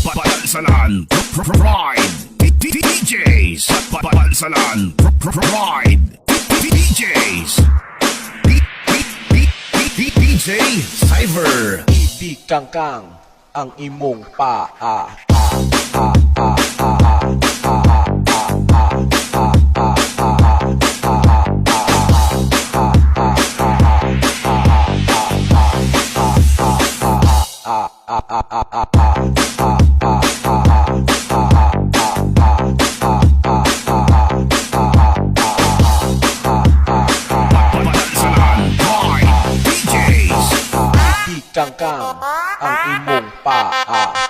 Bansalan Pride DJs Bansalan Pride DJs DJ Cyber Ibig kangkang ang imong paa. Ibig kangkang ang imong paa.